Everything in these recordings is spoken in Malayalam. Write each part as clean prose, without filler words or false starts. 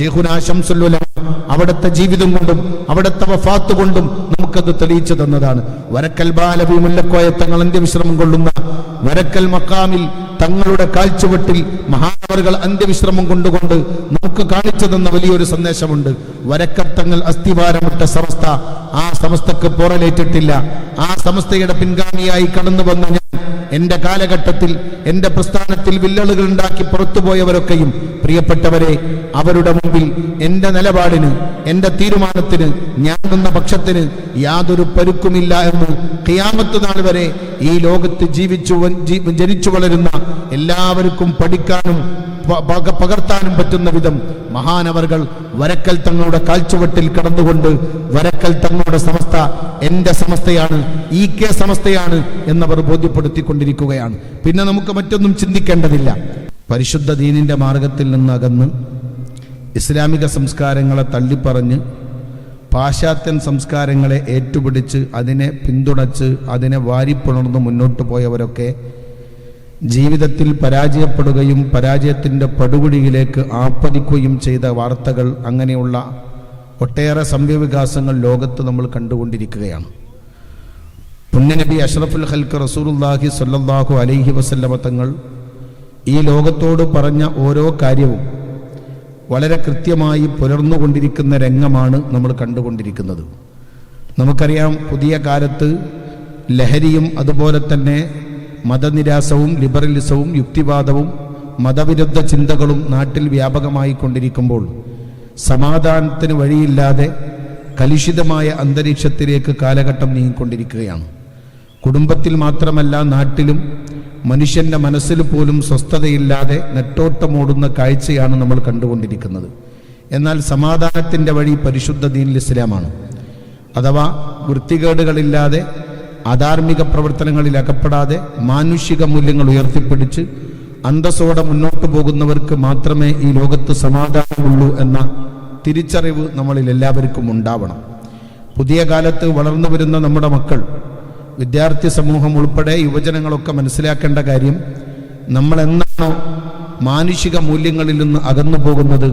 ശൈഖുനാ ശംസുൽ ഉലമ അവിടുത്തെ ജീവിതം കൊണ്ടും അവിടുത്തെ വഫാത്ത് കൊണ്ടും നമുക്കത് തെളിയിച്ചു തന്നതാണ്. വരക്കൽ ബാലവി മുല്ലക്കോയ തങ്ങൾ അന്ത്യവിശ്രമം കൊള്ളുന്ന വരക്കൽ മക്കാമിൽ തങ്ങളുടെ കാഴ്ചവെട്ടിൽ മഹാനവറുകൾ അന്ത്യവിശ്രമം കൊണ്ടുകൊണ്ട് നമുക്ക് കാണിച്ചു തന്ന വലിയൊരു സന്ദേശമുണ്ട്. വരക്കൽ തങ്ങൾ അസ്ഥിവാരമിട്ട സമസ്ത, ആ സമസ്തക്ക് പോറലേറ്റിട്ടില്ല. ആ സമസ്തയുടെ പിൻഗാമിയായി കടന്നു വന്ന ഞാൻ എന്റെ കാലഘട്ടത്തിൽ എന്റെ പ്രസ്ഥാനത്തിൽ വില്ലളുകൾ ഉണ്ടാക്കി പുറത്തുപോയവരൊക്കെയും പ്രിയപ്പെട്ടവരെ, അവരുടെ മുമ്പിൽ എന്റെ നിലപാടിന്, എന്റെ തീരുമാനത്തിന്, ഞാൻ നിന്ന പക്ഷത്തിന് യാതൊരു പരുക്കുമില്ല എന്ന് ഖിയാമത്ത് നാൾ വരെ ഈ ലോകത്ത് ജനിച്ചു വളരുന്ന എല്ലാവർക്കും പഠിക്കാനും പകർത്താനും പറ്റുന്ന വിധം മഹാനവറുകൾ വരക്കൽ തങ്ങളുടെ കാഴ്ചവെട്ടിൽ കടന്നുകൊണ്ട് വരക്കൽ തങ്ങളുടെ സമസ്ത എന്റെ സമസ്തയാണ്, ഈ കെ സമസ്തയാണ് എന്നവർ ബോധ്യപ്പെടുത്തിക്കൊണ്ടിരിക്കുകയാണ്. പിന്നെ നമുക്ക് മറ്റൊന്നും ചിന്തിക്കേണ്ടതില്ല. പരിശുദ്ധ ദീനിന്റെ മാർഗത്തിൽ നിന്ന് അകന്ന് ഇസ്ലാമിക സംസ്കാരങ്ങളെ തള്ളിപ്പറഞ്ഞ് പാശ്ചാത്യൻ സംസ്കാരങ്ങളെ ഏറ്റുപിടിച്ച് അതിനെ പിന്തുണച്ച് അതിനെ വാരിപ്പുണർന്ന് മുന്നോട്ട് പോയവരൊക്കെ ജീവിതത്തിൽ പരാജയപ്പെടുകയും പരാജയത്തിൻ്റെ പടുകുഴിയിലേക്ക് ആപ്പതിക്കുകയും ചെയ്ത വാർത്തകൾ, അങ്ങനെയുള്ള ഒട്ടേറെ സംഭവവികാസങ്ങൾ ലോകത്ത് നമ്മൾ കണ്ടുകൊണ്ടിരിക്കുകയാണ്. പുണ്യനബി അഷ്റഫുൽ ഖൽഖ് റസൂലുള്ളാഹി സ്വല്ലല്ലാഹു അലൈഹി വസല്ലമ തങ്ങൾ ഈ ലോകത്തോട് പറഞ്ഞ ഓരോ കാര്യവും വളരെ കൃത്യമായി പുലർന്നുകൊണ്ടിരിക്കുന്ന രംഗമാണ് നമ്മൾ കണ്ടുകൊണ്ടിരിക്കുന്നത്. നമുക്കറിയാം, പുതിയ കാലത്ത് ലഹരിയും അതുപോലെ തന്നെ മതനിരാസവും ലിബറലിസവും യുക്തിവാദവും മതവിരുദ്ധ ചിന്തകളും നാട്ടിൽ വ്യാപകമായി കൊണ്ടിരിക്കുമ്പോൾ സമാധാനത്തിന് വഴിയില്ലാതെ കലുഷിതമായ അന്തരീക്ഷത്തിലേക്ക് കാലഘട്ടം നീങ്ങിക്കൊണ്ടിരിക്കുകയാണ്. കുടുംബത്തിൽ മാത്രമല്ല, നാട്ടിലും മനുഷ്യൻ്റെ മനസ്സിൽ പോലും സ്വസ്ഥതയില്ലാതെ നെട്ടോട്ടമോടുന്ന കാഴ്ചയാണ് നമ്മൾ കണ്ടുകൊണ്ടിരിക്കുന്നത്. എന്നാൽ സമാധാനത്തിൻ്റെ വഴി പരിശുദ്ധ ദീനുൽ ഇസ്ലാമാണ്. അഥവാ വൃത്തികേടുകളില്ലാതെ അധാർമിക പ്രവർത്തനങ്ങളിൽ അകപ്പെടാതെ മാനുഷിക മൂല്യങ്ങൾ ഉയർത്തിപ്പിടിച്ച് അന്തസ്സോടെ മുന്നോട്ട് പോകുന്നവർക്ക് മാത്രമേ ഈ ലോകത്ത് സമാധാനമുള്ളൂ എന്ന തിരിച്ചറിവ് നമ്മളിൽ എല്ലാവർക്കും ഉണ്ടാവണം. പുതിയ കാലത്ത് വളർന്നു വരുന്ന നമ്മുടെ മക്കൾ, വിദ്യാർത്ഥി സമൂഹം ഉൾപ്പെടെ യുവജനങ്ങളൊക്കെ മനസ്സിലാക്കേണ്ട കാര്യം, നമ്മൾ എന്നാണോ മാനുഷിക മൂല്യങ്ങളിൽ നിന്ന് അകന്നു പോകുന്നത്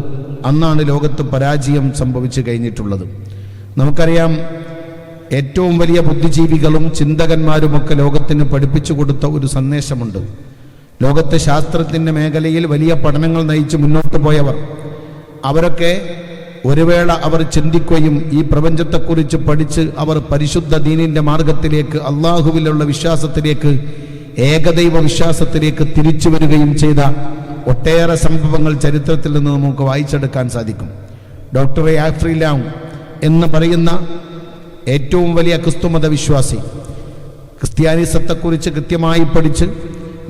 അന്നാണ് ലോകത്ത് പരാജയം സംഭവിച്ചു കഴിഞ്ഞിട്ടുള്ളത്. നമുക്കറിയാം, ഏറ്റവും വലിയ ബുദ്ധിജീവികളും ചിന്തകന്മാരുമൊക്കെ ലോകത്തിന് പഠിപ്പിച്ചു കൊടുത്ത ഒരു സന്ദേശമുണ്ട്. ലോകത്തെ ശാസ്ത്രത്തിൻ്റെ മേഖലയിൽ വലിയ പഠനങ്ങൾ നയിച്ച് മുന്നോട്ട് പോയവർ, അവരൊക്കെ ഒരു വേള അവർ ചിന്തിക്കുകയും ഈ പ്രപഞ്ചത്തെക്കുറിച്ച് പഠിച്ച് അവർ പരിശുദ്ധ ദീനിൻ്റെ മാർഗത്തിലേക്ക്, അള്ളാഹുവിലുള്ള വിശ്വാസത്തിലേക്ക്, ഏകദൈവ വിശ്വാസത്തിലേക്ക് തിരിച്ചു വരികയും ചെയ്ത ഒട്ടേറെ സംഭവങ്ങൾ ചരിത്രത്തിൽ നിന്ന് നമുക്ക് വായിച്ചെടുക്കാൻ സാധിക്കും. ഡോക്ടർ ആഫ്രി ലാങ് എന്ന് പറയുന്ന ഏറ്റവും വലിയ ക്രിസ്തുമത വിശ്വാസി, ക്രിസ്ത്യാനിസത്തെക്കുറിച്ച് കൃത്യമായി പഠിച്ച്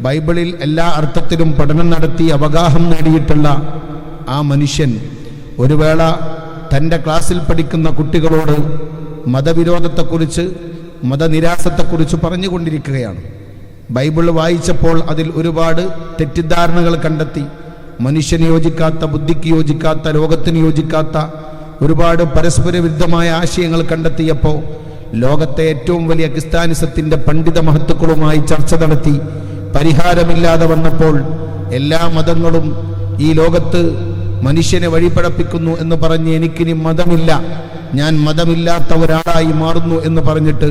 ബൈബിളിൽ എല്ലാ അർത്ഥത്തിലും പഠനം നടത്തി അവഗാഹം നേടിയിട്ടുള്ള ആ മനുഷ്യൻ ഒരു വേള തൻ്റെ ക്ലാസ്സിൽ പഠിക്കുന്ന കുട്ടികളോട് മതവിരോധത്തെക്കുറിച്ച്, മതനിരാസത്തെക്കുറിച്ച് പറഞ്ഞുകൊണ്ടിരിക്കുകയാണ്. ബൈബിൾ വായിച്ചപ്പോൾ അതിൽ ഒരുപാട് തെറ്റിദ്ധാരണകൾ കണ്ടെത്തി. മനുഷ്യന് യോജിക്കാത്ത, ബുദ്ധിക്ക് യോജിക്കാത്ത, ലോകത്തിന് യോജിക്കാത്ത ഒരുപാട് പരസ്പര വിരുദ്ധമായ ആശയങ്ങൾ കണ്ടെത്തിയപ്പോൾ ലോകത്തെ ഏറ്റവും വലിയ ക്രിസ്ത്യാനിസത്തിൻ്റെ പണ്ഡിത മഹത്തുക്കളുമായി ചർച്ച നടത്തി പരിഹാരമില്ലാതെ വന്നപ്പോൾ എല്ലാ മതങ്ങളും ഈ ലോകത്ത് മനുഷ്യനെ വഴിപഴപ്പിക്കുന്നു എന്ന് പറഞ്ഞ് എനിക്കിനി മതമില്ല, ഞാൻ മതമില്ലാത്ത ഒരാളായി മാറുന്നു എന്ന് പറഞ്ഞിട്ട്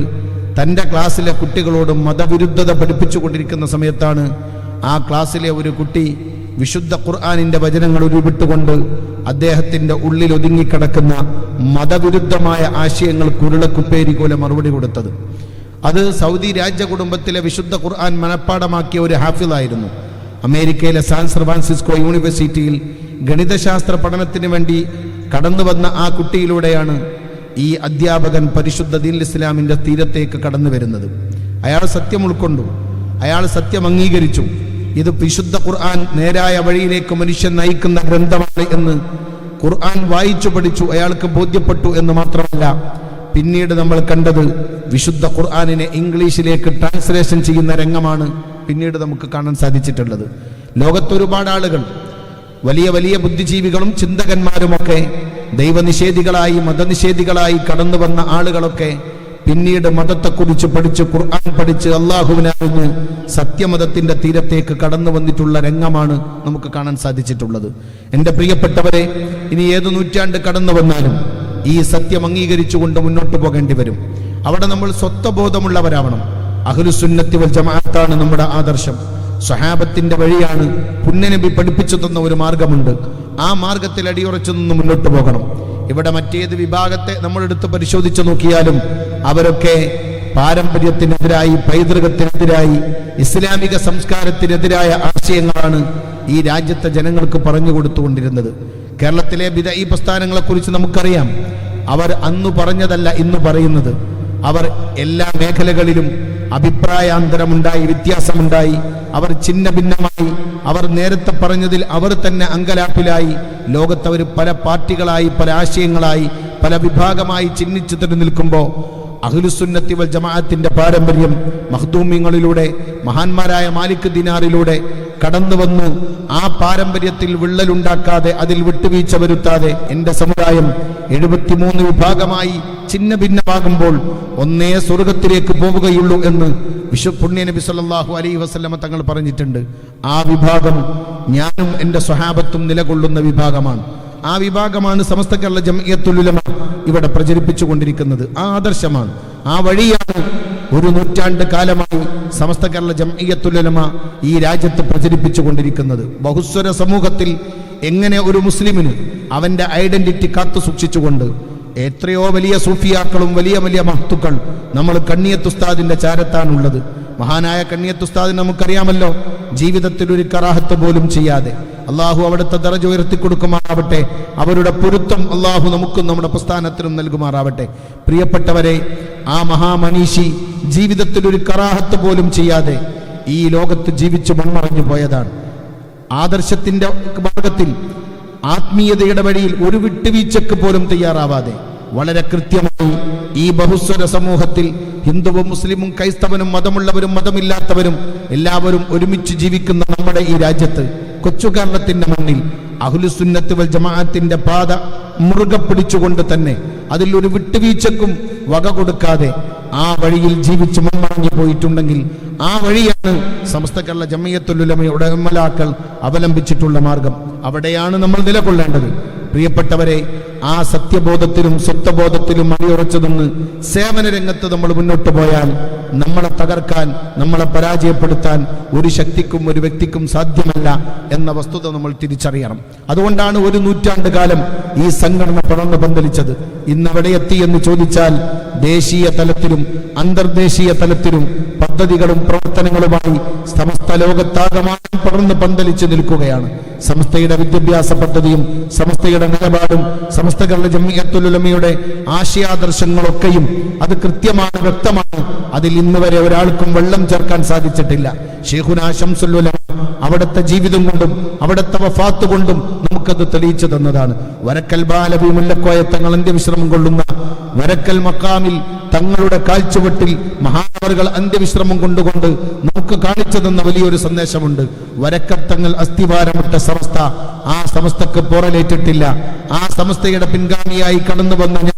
തൻ്റെ ക്ലാസ്സിലെ കുട്ടികളോട് മതവിരുദ്ധത പഠിപ്പിച്ചു കൊണ്ടിരിക്കുന്ന സമയത്താണ് ആ ക്ലാസ്സിലെ ഒരു കുട്ടി വിശുദ്ധ ഖുർആനിൻ്റെ വചനങ്ങൾ ഉരുവിട്ടുകൊണ്ട് അദ്ദേഹത്തിൻ്റെ ഉള്ളിൽ ഒതുങ്ങിക്കിടക്കുന്ന മതവിരുദ്ധമായ ആശയങ്ങൾ കുരുളക്കുപ്പേരി പോലെ മറുപടി കൊടുത്തത്. അത് സൗദി രാജകുടുംബത്തിലെ വിശുദ്ധ ഖുർആൻ മനഃപ്പാടമാക്കിയ ഒരു ഹാഫിളായിരുന്നു. അമേരിക്കയിലെ സാൻ ഫ്രാൻസിസ്കോ യൂണിവേഴ്സിറ്റിയിൽ ഗണിതശാസ്ത്ര പഠനത്തിന് വേണ്ടി കടന്നു വന്ന ആ കുട്ടിയിലൂടെയാണ് ഈ അധ്യാപകൻ പരിശുദ്ധ ദീനുൽ ഇസ്ലാമിൻ്റെ തീരത്തേക്ക് കടന്നു വരുന്നത്. അയാൾ സത്യം ഉൾക്കൊണ്ടു, അയാൾ സത്യം അംഗീകരിച്ചു. ഇത് വിശുദ്ധ ഖുർആൻ നേരായ വഴിയിലേക്ക് മനുഷ്യൻ നയിക്കുന്ന ഗ്രന്ഥമാണ് എന്ന് ഖുർആൻ വായിച്ചു പഠിച്ചു, അയാൾക്ക് ബോധ്യപ്പെട്ടു എന്ന് മാത്രമല്ല, പിന്നീട് നമ്മൾ കണ്ടത് വിശുദ്ധ ഖുർആനിനെ ഇംഗ്ലീഷിലേക്ക് ട്രാൻസ്ലേഷൻ ചെയ്യുന്ന രംഗമാണ് പിന്നീട് നമുക്ക് കാണാൻ സാധിച്ചിട്ടുള്ളത്. ലോകത്തൊരുപാട് ആളുകൾ, വലിയ വലിയ ബുദ്ധിജീവികളും ചിന്തകന്മാരുമൊക്കെ ദൈവനിഷേധികളായി, മതനിഷേധികളായി കടന്നു വന്ന ആളുകളൊക്കെ പിന്നീട് മതത്തെക്കുറിച്ച് പഠിച്ച് ഖുർആൻ പഠിച്ച് അള്ളാഹുവിനെ അറിഞ്ഞ് സത്യമതത്തിന്റെ തീരത്തേക്ക് കടന്നു വന്നിട്ടുള്ള രംഗമാണ് നമുക്ക് കാണാൻ സാധിച്ചിട്ടുള്ളത്. എൻ്റെ പ്രിയപ്പെട്ടവരെ, ഇനി ഏത് നൂറ്റാണ്ട് കടന്നു വന്നാലും ഈ സത്യം അംഗീകരിച്ചുകൊണ്ട് മുന്നോട്ട് പോകേണ്ടി വരും. അവിടെ നമ്മൾ സ്വത്വബോധമുള്ളവരാവണം. അഹ്ലുസുന്നത്തി വൽ ജമാഅത്താണ് നമ്മുടെ ആദർശം. സ്വഹാബത്തിന്റെ വഴിയാണ് പുണ്യനബി പഠിപ്പിച്ചു തന്ന ഒരു മാർഗമുണ്ട്. ആ മാർഗത്തിൽ അടിയുറച്ചു നിന്ന് മുന്നോട്ട് പോകണം. ഇവിടെ മറ്റേത് വിഭാഗത്തെ നമ്മളെടുത്ത് പരിശോധിച്ചു നോക്കിയാലും അവരൊക്കെ പാരമ്പര്യത്തിനെതിരായി, പൈതൃകത്തിനെതിരായി, ഇസ്ലാമിക സംസ്കാരത്തിനെതിരായ ആശയങ്ങളാണ് ഈ രാജ്യത്തെ ജനങ്ങൾക്ക് പറഞ്ഞു കൊടുത്തുകൊണ്ടിരുന്നത്. കേരളത്തിലെ ബിദ്അഈ പ്രസ്ഥാനങ്ങളെക്കുറിച്ച് നമുക്കറിയാം. അവർ അന്ന് പറഞ്ഞതല്ല ഇന്ന് പറയുന്നത്. അവർ എല്ലാ മേഖലകളിലും അഭിപ്രായാന്തരമുണ്ടായി, വ്യത്യാസമുണ്ടായി. അവർ ഛിന്ന ഭിന്നമായി. അവർ നേരത്തെ പറഞ്ഞതിൽ അവർ തന്നെ അങ്കലാപ്പിലായി. ലോകത്തവർ പല പാർട്ടികളായി, പല ആശയങ്ങളായി, പല വിഭാഗമായി ചിഹ്നിച്ചു തന്നെ നിൽക്കുമ്പോൾ അഹ്ലുസുന്നത്തി വൽ ജമാഅത്തിന്റെ പാരമ്പര്യം മഖ്ദൂമിങ്ങളിലൂടെ, മഹാന്മാരായ മാലിക് ദിനാറിലൂടെ കടന്നു വന്നു. ആ പാരമ്പര്യത്തിൽ വിള്ളലുണ്ടാക്കാതെ, അതിൽ വിട്ടുവീഴ്ച വരുത്താതെ എൻ്റെ സമുദായം 73 വിഭാഗമായി ഛിന്ന ഭിന്നമാകുമ്പോൾ ഒന്നേ സ്വർഗത്തിലേക്ക് പോവുകയുള്ളൂ എന്ന് പുണ്യ നബി സല്ലല്ലാഹു അലൈഹി വസല്ലമ തങ്ങൾ പറഞ്ഞിട്ടുണ്ട്. ആ വിഭാഗം ഞാനും എൻ്റെ സ്വഹാബത്തും നിലകൊള്ളുന്ന വിഭാഗമാണ്. ആ വിഭാഗമാണ് സമസ്ത കേരള ജംഇയ്യത്തുൽ ഉലമ ഇവിടെ പ്രചരിപ്പിച്ചു കൊണ്ടിരിക്കുന്നത്. ആ ആദർശമാണ്, ആ വഴിയാണ് ഒരു നൂറ്റാണ്ട് കാലമായി സമസ്ത കേരള ജംഇയ്യത്തുൽ ഉലമ ഈ രാജ്യത്ത് പ്രചരിപ്പിച്ചു കൊണ്ടിരിക്കുന്നത്. ബഹുസ്വര സമൂഹത്തിൽ എങ്ങനെ ഒരു മുസ്ലിമിന് അവന്റെ ഐഡന്റിറ്റി കാത്തു സൂക്ഷിച്ചുകൊണ്ട് എത്രയോ വലിയ സൂഫിയാക്കളും വലിയ വലിയ മഹത്തുക്കൾ നമ്മൾ കണ്ണിയത്ത് ഉസ്താദിന്റെ ചാരത്താണുള്ളത്. മഹാനായ കണ്ണിയത്ത് ഉസ്താദിന് നമുക്കറിയാമല്ലോ, ജീവിതത്തിൽ ഒരു കറാഹത്ത് പോലും ചെയ്യാതെ അള്ളാഹു അവിടുത്തെ ദറജ ഉയർത്തി കൊടുക്കുമാറാവട്ടെ. അവരുടെ പൊരുത്തം അള്ളാഹു നമുക്കും നമ്മുടെ പ്രസ്ഥാനത്തിനും നൽകുമാറാവട്ടെ. പ്രിയപ്പെട്ടവരെ, ആ മഹാമനീഷി ജീവിതത്തിൽ ഒരു കറാഹത്ത് പോലും ചെയ്യാതെ ഈ ലോകത്ത് ജീവിച്ചു മൺമറഞ്ഞു പോയതാണ്. ആദർശത്തിന്റെ ഭാഗത്തിൽ, ആത്മീയതയുടെ വഴിയിൽ ഒരു വിട്ടുവീഴ്ചക്ക് പോലും തയ്യാറാവാതെ വളരെ കൃത്യമായി ഈ ബഹുസ്വര സമൂഹത്തിൽ ഹിന്ദുവും മുസ്ലിമും ക്രൈസ്തവനും മതമുള്ളവരും മതമില്ലാത്തവരും എല്ലാവരും ഒരുമിച്ച് ജീവിക്കുന്ന നമ്മുടെ ഈ രാജ്യത്ത്, കൊച്ചു കേരളത്തിന്റെ മണ്ണിൽ അഹ്ലുസുന്നത്ത് വൽ ജമാഅത്തിന്റെ പാത മുറുകെ പിടിച്ചുകൊണ്ട് തന്നെ അതിൽ ഒരു വിട്ടുവീഴ്ചക്കും വക കൊടുക്കാതെ ആ വഴിയിൽ ജീവിച്ച് മൺമറഞ്ഞു പോയിട്ടുണ്ടെങ്കിൽ ആ വഴിയാണ് സമസ്ത കേരള ജംഇയ്യത്തുൽ ഉലമയുടെ ഉലമാക്കൾ അവലംബിച്ചിട്ടുള്ള മാർഗം. അവിടെയാണ് നമ്മൾ നിലകൊള്ളേണ്ടത്. പ്രിയപ്പെട്ടവരെ, ആ സത്യബോധത്തിലും സ്വത്വബോധത്തിലും അടിയുറച്ചു നിന്ന് സേവന രംഗത്ത് നമ്മൾ മുന്നോട്ട് പോയാൽ നമ്മളെ തകർക്കാൻ, നമ്മളെ പരാജയപ്പെടുത്താൻ ഒരു ശക്തിക്കും ഒരു വ്യക്തിക്കും സാധ്യമല്ല എന്ന വസ്തുത നമ്മൾ തിരിച്ചറിയണം. അതുകൊണ്ടാണ് ഒരു നൂറ്റാണ്ട് കാലം ഈ സംഘടന പടർന്നു പന്തലിച്ചത്. ഇന്നവിടെ എത്തി എന്ന് ചോദിച്ചാൽ ദേശീയ തലത്തിലും അന്തർദേശീയ തലത്തിലും പദ്ധതികളും പ്രവർത്തനങ്ങളുമായി സമസ്ത ലോകത്താകമാനം പടർന്ന് പന്തലിച്ച് നിൽക്കുകയാണ്. സമസ്തയുടെ വിദ്യാഭ്യാസ പദ്ധതിയും സമസ്തയുടെ നിലപാടും സമസ്ത കേരള ജംഇയ്യത്തുൽ ഉലമയുടെ ആശയാദർശങ്ങളൊക്കെയും അത് കൃത്യമാണ്, വ്യക്തമാണ്. അതിൽ ഇന്ന് വരെ ഒരാൾക്കും വെള്ളം ചേർക്കാൻ സാധിച്ചിട്ടില്ല. ശൈഖുനാ ശംസുൽ ഉലമ അവിടുത്തെ ജീവിതം കൊണ്ടും അവിടുത്തെ വഫാത്ത് കൊണ്ടും നമുക്കത് തെളിയിച്ചു തന്നതാണ്. വരക്കൽ ബാലവി മുല്ലക്കോയ തങ്ങൾ അന്ത്യവിശ്രമം കൊള്ളുന്ന വരക്കൽ മക്കാമിൽ തങ്ങളുടെ കാഴ്ചവെട്ടിൽ മഹാനവറുകൾ അന്ത്യവിശ്രമം കൊണ്ടുകൊണ്ട് നമുക്ക് കാണിച്ചു തന്ന വലിയൊരു സന്ദേശമുണ്ട്. വരക്കൽ തങ്ങൾ അസ്ഥിവാരമിട്ട സമസ്ത, ആ സമസ്തക്ക് പോറലേറ്റിട്ടില്ല. ആ സമസ്തയുടെ പിൻഗാമിയായി കടന്നു വന്ന ഞാൻ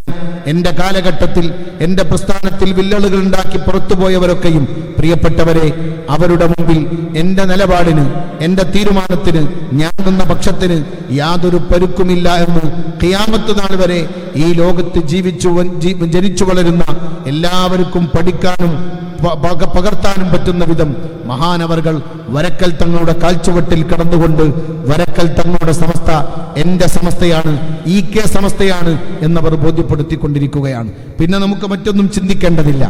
എന്റെ കാലഘട്ടത്തിൽ, എന്റെ പ്രസ്ഥാനത്തിൽ വില്ലളുകൾ ഉണ്ടാക്കി പുറത്തുപോയവരൊക്കെയും പ്രിയപ്പെട്ടവരെ, അവരുടെ മുമ്പിൽ എന്റെ നിലപാടിന്, എന്റെ തീരുമാനത്തിന്, ഞാൻ നിന്ന പക്ഷത്തിന് യാതൊരു പരുക്കുമില്ല എന്ന് ഖിയാമത്ത് നാൾ വരെ ഈ ലോകത്ത് ജനിച്ചു വളരുന്ന എല്ലാവർക്കും പഠിക്കാനും പകർത്താനും പറ്റുന്ന വിധം മഹാനവറുകൾ വരക്കൽ തങ്ങളുടെ കാഴ്ചവെട്ടിൽ കടന്നുകൊണ്ട് വരക്കൽ തങ്ങളുടെ സമസ്ത എന്റെ സമസ്തയാണ്, EK സമസ്തയാണ് എന്നവർ ബോധ്യപ്പെടുത്തിക്കൊണ്ടിരിക്കുകയാണ്. പിന്നെ നമുക്ക് മറ്റൊന്നും ചിന്തിക്കേണ്ടതില്ല.